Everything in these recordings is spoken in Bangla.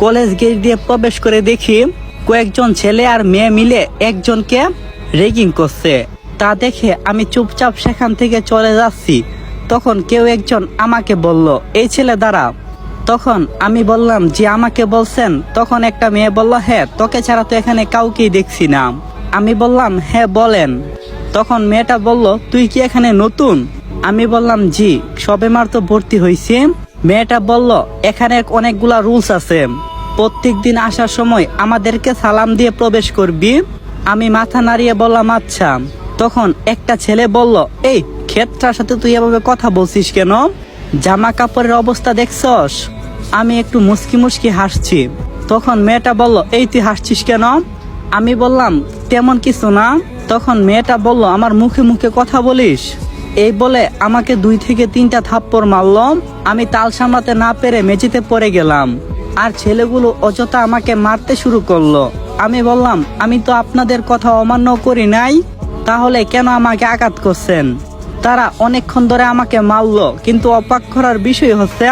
কলেজ গেট দিয়ে প্রবেশ করে দেখি কয়েকজন ছেলে আর মেয়ে মিলে একজনকে রেগিং করছে। তা দেখে আমি চুপচাপ সেখান থেকে চলে যাচ্ছি। তখন কেউ একজন আমাকে বলল, এই ছেলে দাঁড়া। তখন আমি বললাম, যে আমাকে বলছেন? তখন একটা মেয়ে বলল, হ্যাঁ, তোকে ছাড়া তো এখানে কাউকেই দেখছি না। আমি বললাম, হ্যাঁ বলেন। তখন মেয়েটা বলল, তুই কি এখানে নতুন? আমি বললাম, জি, সবেমাত্র ভর্তি হয়েছি। মেয়েটা বলল, এখানে অনেকগুলা রুলস আছে, প্রত্যেক দিন আসার সময় আমাদেরকে সালাম দিয়ে প্রবেশ করবি। আমি মাথা নাড়িয়ে বললাম, আচ্ছা। তখন একটা ছেলে বলল, এই ক্ষেতটার সাথে তুই এভাবে কথা বলছিস কেন? জামা কাপড়ের অবস্থা দেখছস? আমি একটু মুস্কি মুস্কি হাসছি। তখন মেয়েটা বলল, এই তুই হাসছিস কেন? আমি বললাম, তেমন কিছু না। তখন মেয়েটা বলল, আমার মুখে মুখে কথা বলিস? এই বলে আমাকে 2 থেকে 3টা থাপ্পড় মারল। আমি তাল সামলাতে না পেরে মেঝেতে পড়ে গেলাম, আর ছেলেগুলো অযথা আমাকে মারতে শুরু করলো। আমি বললাম, আমি তো আপনাদের কথা অমান্য করি নাই, তাহলে কেন আমাকে আঘাত করছেন? তারা অনেকক্ষণ ধরে আমাকে মারলো, কিন্তু অবাক করার বিষয় হচ্ছে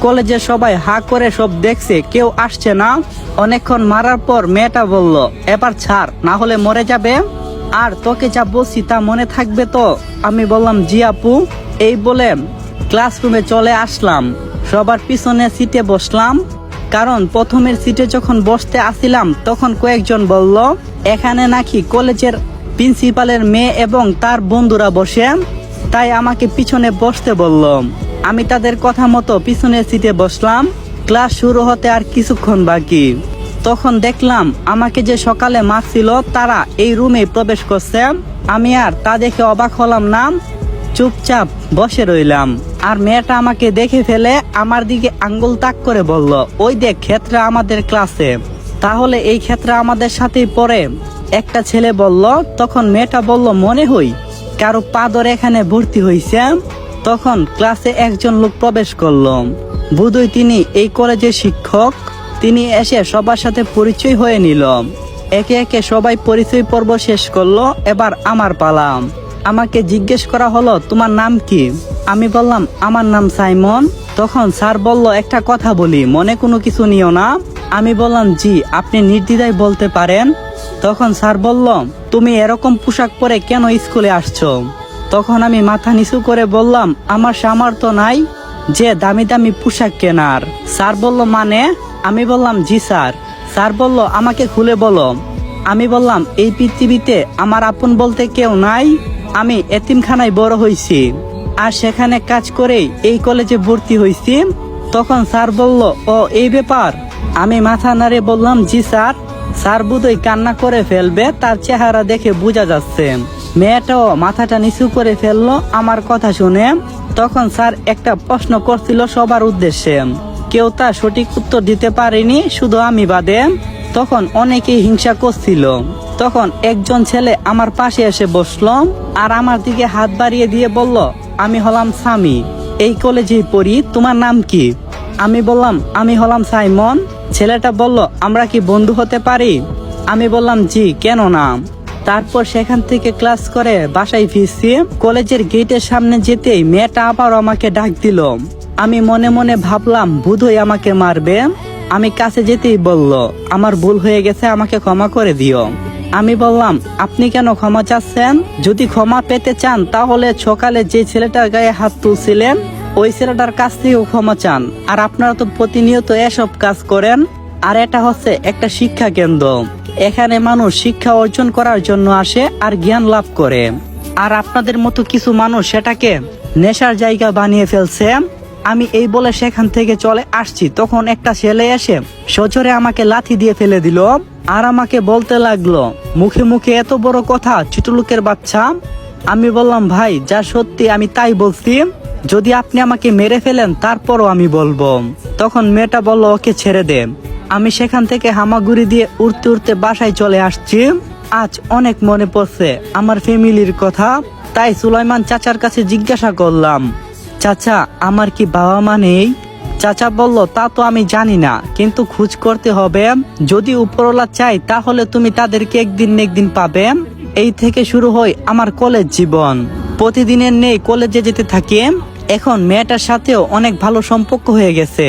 কলেজের সবাই হা করে সব দেখছে, কেউ আসছে না। অনেকক্ষণ মারার পর মেয়েটা বলল, এবার ছাড়, না হলে মরে যাবে। আর তোকে যা বলছি তা মনে থাকবে তো? আমি বললাম, জি আপু। এই বলে ক্লাসরুমে চলে আসলাম। সবার পিছনে সিটে বসলাম, কারণ প্রথমের সিটে যখন বসতে আসিলাম তখন কয়েকজন বলল, এখানে নাকি কলেজের প্রিন্সিপালের মেয়ে এবং তার বন্ধুরা বসে, তাই আমাকে পিছনে বসতে বলল। আমি তাদের কথা মতো পিছনের সিটে বসলাম। ক্লাস শুরু হতে আর কিছুক্ষণ বাকি। তখন দেখলাম আমাকে যে সকালে মারছিল তারা এই রুমে প্রবেশ করছে। আমি আর তা দেখে অবাক হলাম না, চুপচাপ বসে রইলাম। আর মেয়েটা আমাকে দেখে ফেলে আমার দিকে আঙ্গুল তাক করে বলল, ওই দেখ, ক্ষেত্রে আমাদের ক্লাসে। তাহলে এই ক্ষেত্রে আমাদের সাথেই পড়ে? একটা ছেলে বলল। তখন মেয়েটা বলল, মনে হই কারো পা ধরে এখানে ভর্তি হয়েছে। তখন ক্লাসে একজন লোক প্রবেশ করলো, বোধহয় তিনি এই কলেজের শিক্ষক। তিনি এসে সবার সাথে পরিচয় হয়ে নিল। একে একে সবাই পরিচয় পর্ব শেষ করলো। এবার আমার পালা। আমাকে জিজ্ঞেস করা হলো, তোমার নাম কি? আমি বললাম, আমার নাম সাইমন। তখন স্যার বলল, একটা কথা বলি, মনে কোনো কিছু নিও না। আমি বললাম, জি, আপনি নির্দ্বিধায় বলতে পারেন। তখন স্যার বলল, তুমি এরকম পোশাক পরে কেন স্কুলে আসছো? তখন আমি মাথা নিচু করে বললাম, আমার সামর্থ্য নাই যে দামি দামি পোশাক কেনার। স্যার বলল, মানে? আমি বললাম, জি স্যার। স্যার বলল, আমাকে খুলে বলো। আমি বললাম, এই পৃথিবীতে আমার আপন বলতে কেউ নাই। আমি এতিমখানায় বড় হয়েছি, আর সেখানে কাজ করেই এই কলেজে ভর্তি হয়েছি। তখন স্যার বলল, ও এই ব্যাপার? আমি মাথা নাড়ে বললাম, জি স্যার। স্যার বোধহয় কান্না করে ফেলবে, তার চেহারা দেখে বোঝা যাচ্ছে। মেয়েটাও মাথাটা নিচু করে ফেললো আমার কথা শুনে। তখন স্যার একটা প্রশ্ন করছিল সবার উদ্দেশ্যে, কেউ তা সঠিক উত্তর দিতে পারেনি, শুধু আমি বাদে। তখন অনেকেই হিংসা করছিল। তখন একজন ছেলে আমার পাশে এসে বসলো, আর আমার দিকে হাত বাড়িয়ে দিয়ে বলল, আমি হলাম সামি, এই কলেজেই পড়ি, তোমার নাম কি? আমি বললাম, আমি হলাম সাইমন। ছেলেটা বলল, আমরা কি বন্ধু হতে পারি? আমি বললাম, জি, কেন না। তারপর সেখান থেকে ক্লাস করে বাসায় ফিরছি। কলেজের গেটের সামনে যেতেই মেয়েটা আবার আমাকে ডাক দিল। আমি মনে মনে ভাবলাম, বোধহয় আমাকে মারবে। আমি কাছে যেতেই বলল, আমার ভুল হয়ে গেছে, আমাকে ক্ষমা করে দিও। আমি বললাম, আপনি কেন ক্ষমা চাচ্ছেন? যদি ক্ষমা পেতে চান তাহলে সকালে যে ছেলেটার গায়ে হাত তুলছিলেন ওই ছেলেটার কাছ থেকেও ক্ষমা চান। আর আপনারা তো প্রতিনিয়ত এসব কাজ করেন। আর এটা হচ্ছে একটা শিক্ষা কেন্দ্র, এখানে মানুষ শিক্ষা অর্জন করার জন্য আসে আর জ্ঞান লাভ করে। আর আপনাদের মতো কিছু মানুষ সেটাকে নেশার জায়গা বানিয়ে ফেলছে। আমি এই বলে সেখান থেকে চলে আসছি। তখন একটা ছেলে এসে সজোরে আমাকে লাথি দিয়ে ফেলে দিল, আর আমাকে বলতে লাগলো, মুখে মুখে এত বড় কথা, ছোট লোকের বাচ্চা। আমি বললাম, ভাই, যা সত্যি আমি তাই বলছি, যদি আপনি আমাকে মেরে ফেলেন তারপরও আমি বলবো। তখন মেয়েটা বলল, ওকে ছেড়ে দে। আমি সেখান থেকে হামাগুড়ি দিয়ে উড়তে উড়তে বাসায় চলে আসছি। আজ অনেক মনে পড়ছে আমার ফ্যামিলির কথা, তাই সুলাইমান চাচার কাছে জিজ্ঞাসা করলাম, চাচা, আমার কি বাবা মা নেই? চাচা বলল, তা তো আমি জানি না, কিন্তু খোঁজ করতে হবে। যদি উপরওয়ালা চাই তাহলে তুমি তাদেরকে একদিন না একদিন পাবে। এই থেকে শুরু হয় আমার কলেজ জীবন। প্রতিদিনের নেই কলেজে যেতে থাকি। এখন মেয়েটার সাথেও অনেক ভালো সম্পর্ক হয়ে গেছে।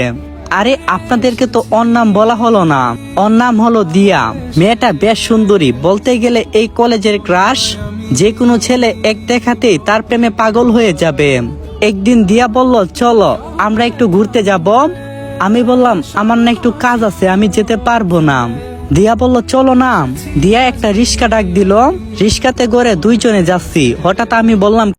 আরে আপনাদেরকে তো ওর নাম বলা হলো না, ওর নাম হলো দিয়া। মেয়েটা বেশ সুন্দরী, বলতে গেলে এই কলেজের ক্রাশ। যে কোনো ছেলে এক দেখাতেই তার প্রেমে পাগল হয়ে যাবে। একদিন দিয়া বলল, চলো আমরা একটু ঘুরতে যাব। আমি বললাম, আমার না একটু কাজ আছে, আমি যেতে পারবো না। দিয়া বলল, চলো না। দিয়া একটা রিক্সা ডাক দিল, রিক্সাতে করে দুইজনে যাচ্ছি। হঠাৎ আমি বললাম,